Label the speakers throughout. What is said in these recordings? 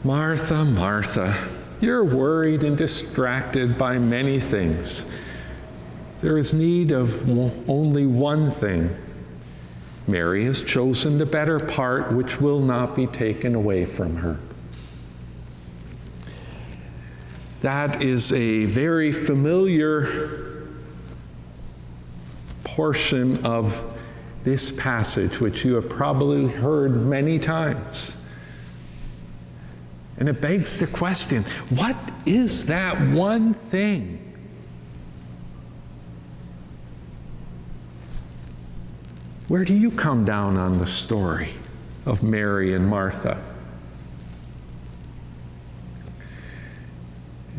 Speaker 1: Martha, Martha, you're worried and distracted by many things. There is need of only one thing. Mary has chosen the better part, which will not be taken away from her. That is a very familiar portion of this passage, which you have probably heard many times. And it begs the question, what is that one thing? Where do you come down on the story of Mary and Martha?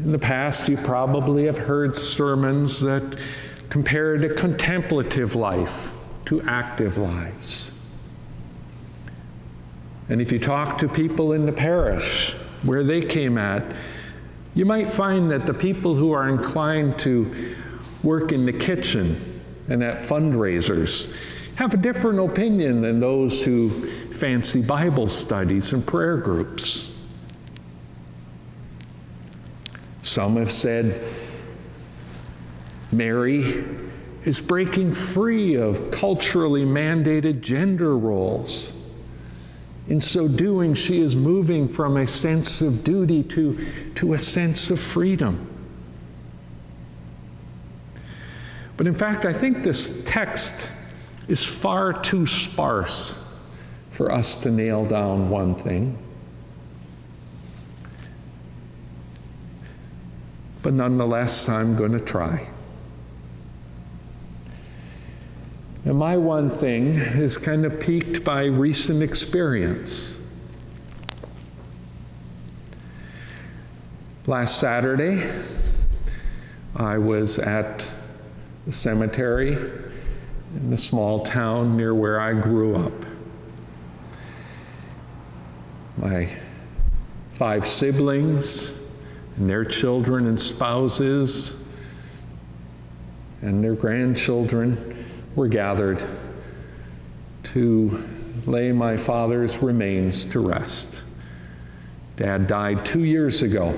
Speaker 1: In the past, you probably have heard sermons that compared a contemplative life to active lives. And if you talk to people in the parish where they came at, you might find that the people who are inclined to work in the kitchen and at fundraisers have a different opinion than those who fancy Bible studies and prayer groups. Some have said Mary is breaking free of culturally mandated gender roles. In so doing, she is moving from a sense of duty to a sense of freedom. But in fact, I think this text is far too sparse for us to nail down one thing. But nonetheless, I'm going to try. And my one thing is kind of piqued by recent experience. Last Saturday, I was at the cemetery in the small town near where I grew up. My 5 siblings and their children and spouses and their grandchildren were gathered to lay my father's remains to rest. Dad died 2 years ago,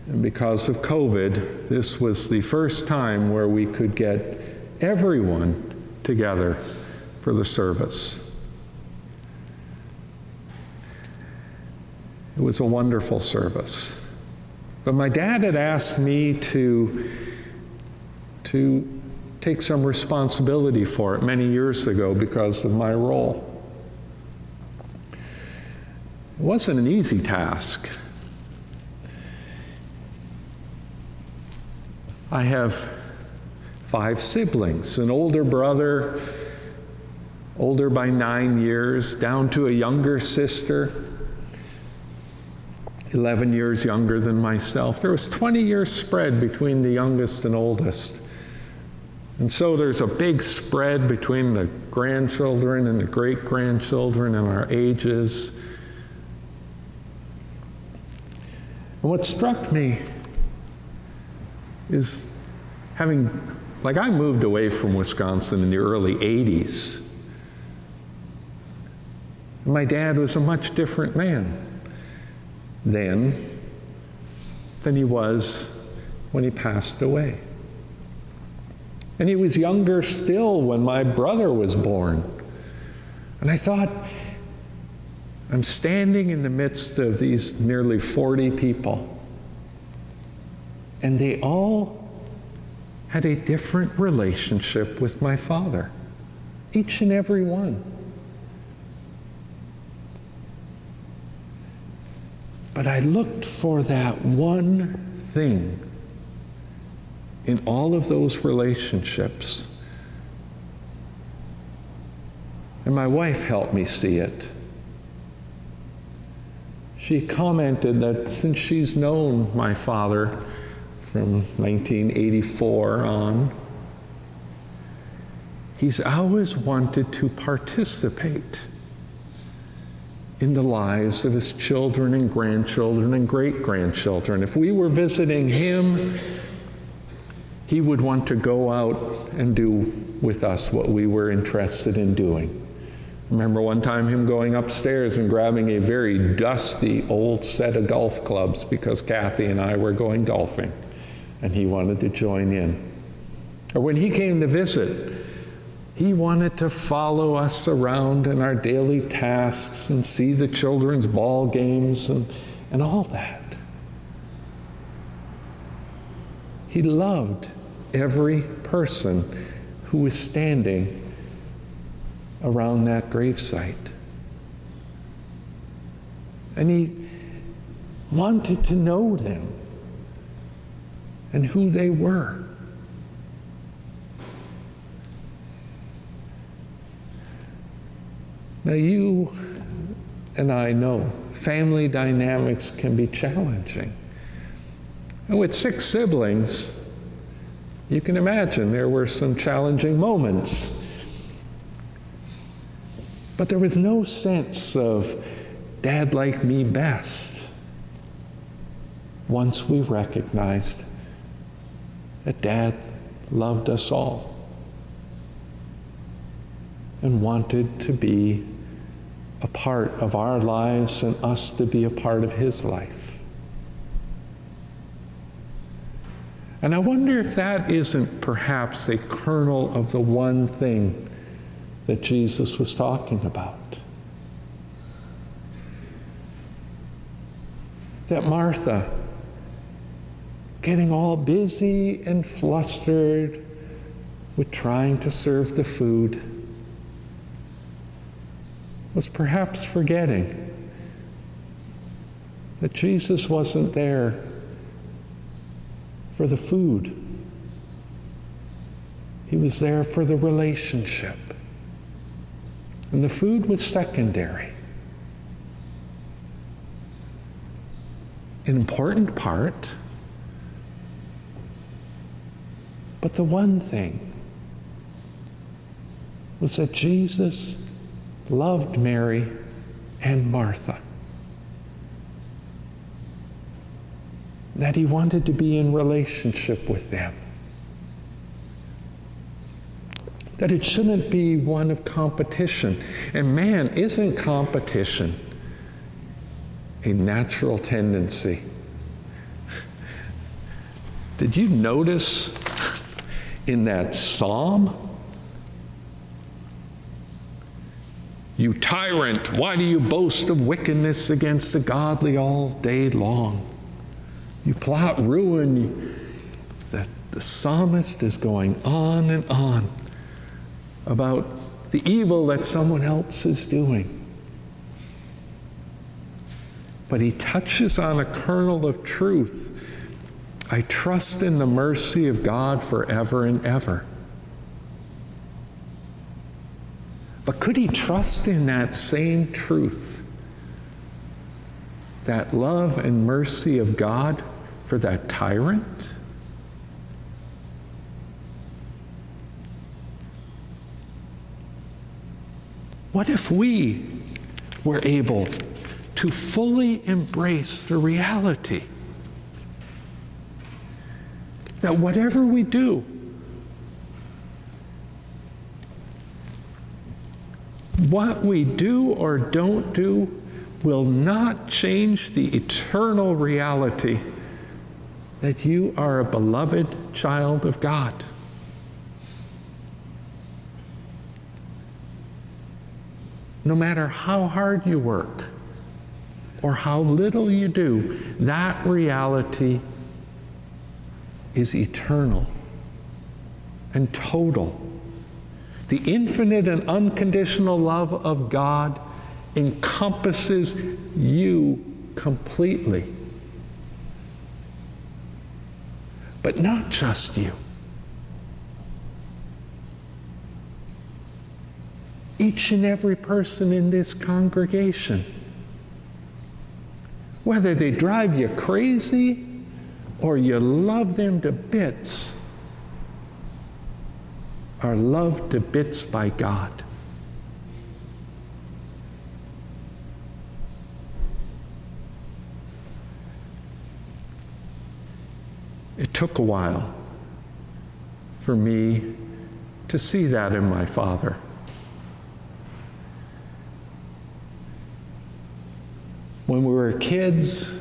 Speaker 1: and because of COVID, this was the first time where we could get everyone together for the service. It was a wonderful service. But my dad had asked me to take some responsibility for it many years ago because of my role. It wasn't an easy task. I have 5 siblings, an older brother, older by 9 years, down to a younger sister, 11 years younger than myself. There was 20 years spread between the youngest and oldest. And so there's a big spread between the grandchildren and the great-grandchildren and our ages. And what struck me is I moved away from Wisconsin in the early 80s. My dad was a much different man then than he was when he passed away. And he was younger still when my brother was born. And I thought, I'm standing in the midst of these nearly 40 people, and they all had a different relationship with my father, each and every one. But I looked for that one thing in all of those relationships. And my wife helped me see it. She commented that since she's known my father from 1984 on, he's always wanted to participate in the lives of his children and grandchildren and great-grandchildren. If we were visiting him, he would want to go out and do with us what we were interested in doing. Remember one time him going upstairs and grabbing a very dusty old set of golf clubs because Kathy and I were going golfing and he wanted to join in. Or when he came to visit, he wanted to follow us around in our daily tasks and see the children's ball games and all that. He loved every person who was standing around that gravesite. And he wanted to know them and who they were. Now you and I know family dynamics can be challenging. And with 6 siblings, you can imagine there were some challenging moments. But there was no sense of Dad liked me best once we recognized that Dad loved us all and wanted to be a part of our lives and us to be a part of his life. And I wonder if that isn't perhaps a kernel of the one thing that Jesus was talking about. That Martha, getting all busy and flustered with trying to serve the food, was perhaps forgetting that Jesus wasn't there for the food. He was there for the relationship. And the food was secondary. An important part, but the one thing was that Jesus loved Mary and Martha. That he wanted to be in relationship with them. That it shouldn't be one of competition. And man, isn't competition a natural tendency? Did you notice in that psalm, "You tyrant, why do you boast of wickedness against the godly all day long? You plot ruin." That the psalmist is going on and on about the evil that someone else is doing. But he touches on a kernel of truth. I trust in the mercy of God forever and ever. But could he trust in that same truth, that love and mercy of God for that tyrant? What if we were able to fully embrace the reality that whatever we do, what we do or don't do will not change the eternal reality that you are a beloved child of God? No matter how hard you work or how little you do, that reality is eternal and total. The infinite and unconditional love of God encompasses you completely. But not just you. Each and every person in this congregation, whether they drive you crazy or you love them to bits, are loved to bits by God. It took a while for me to see that in my father. When we were kids,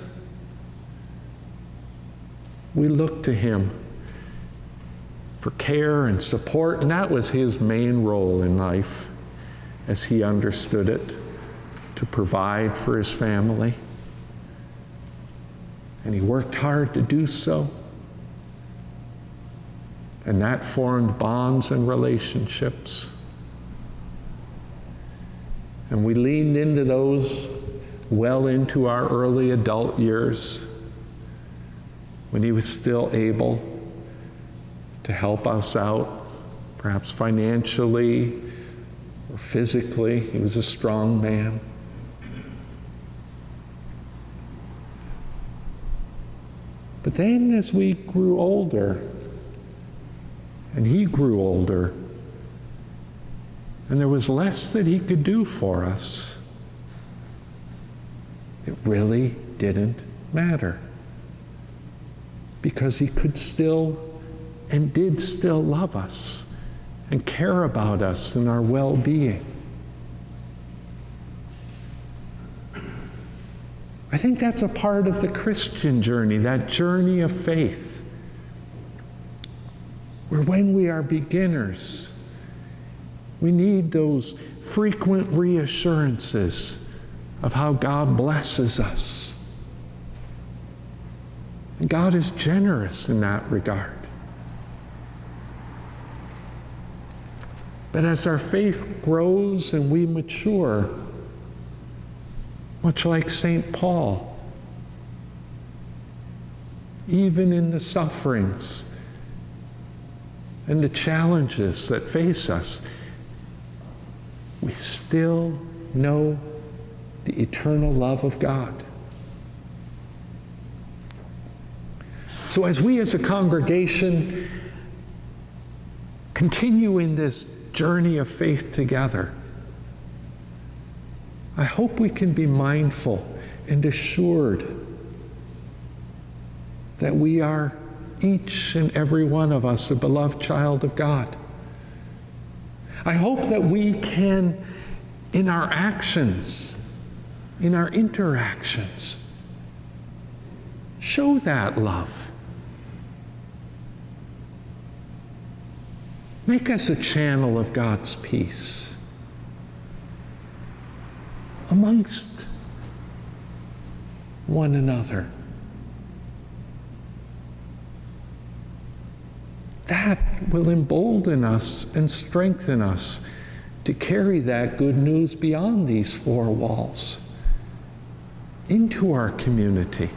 Speaker 1: we looked to him for care and support, and that was his main role in life, as he understood it, to provide for his family. And he worked hard to do so. And that formed bonds and relationships. And we leaned into those well into our early adult years, when he was still able to help us out, perhaps financially or physically. He was a strong man. But then as we grew older, and he grew older, and there was less that he could do for us, it really didn't matter, because he could still and did still love us and care about us and our well-being. I think that's a part of the Christian journey, that journey of faith, where when we are beginners, we need those frequent reassurances of how God blesses us. And God is generous in that regard. But as our faith grows and we mature, much like St. Paul, even in the sufferings and the challenges that face us, we still know the eternal love of God. So as we as a congregation continue in this journey of faith together, I hope we can be mindful and assured that we are, each and every one of us, a beloved child of God. I hope that we can, in our actions, in our interactions, show that love. Make us a channel of God's peace amongst one another. That will embolden us and strengthen us to carry that good news beyond these four walls into our community.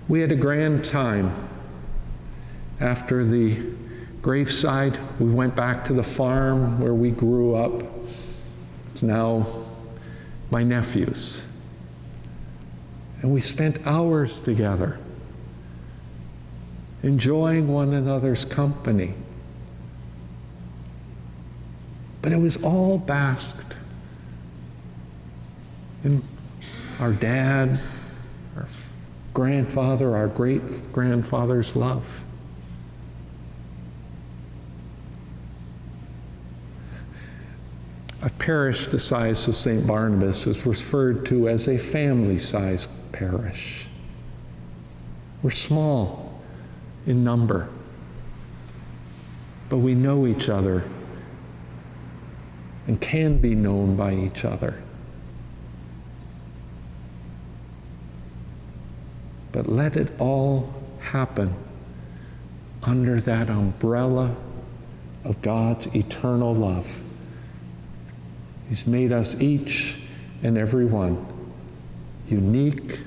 Speaker 1: We had a grand time. After the graveside, we went back to the farm where we grew up. It's now my nephew's. And we spent hours together, enjoying one another's company. But it was all basked in our dad, our grandfather, our great-grandfather's love. A parish the size of St. Barnabas is referred to as a family-sized parish. We're small in number, but we know each other and can be known by each other. But let it all happen under that umbrella of God's eternal love. He's made us each and every one unique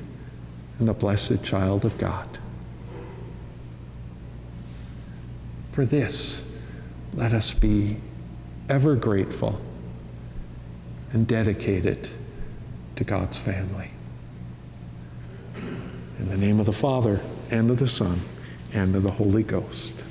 Speaker 1: and a blessed child of God. For this, let us be ever grateful and dedicated to God's family. In the name of the Father, and of the Son, and of the Holy Ghost.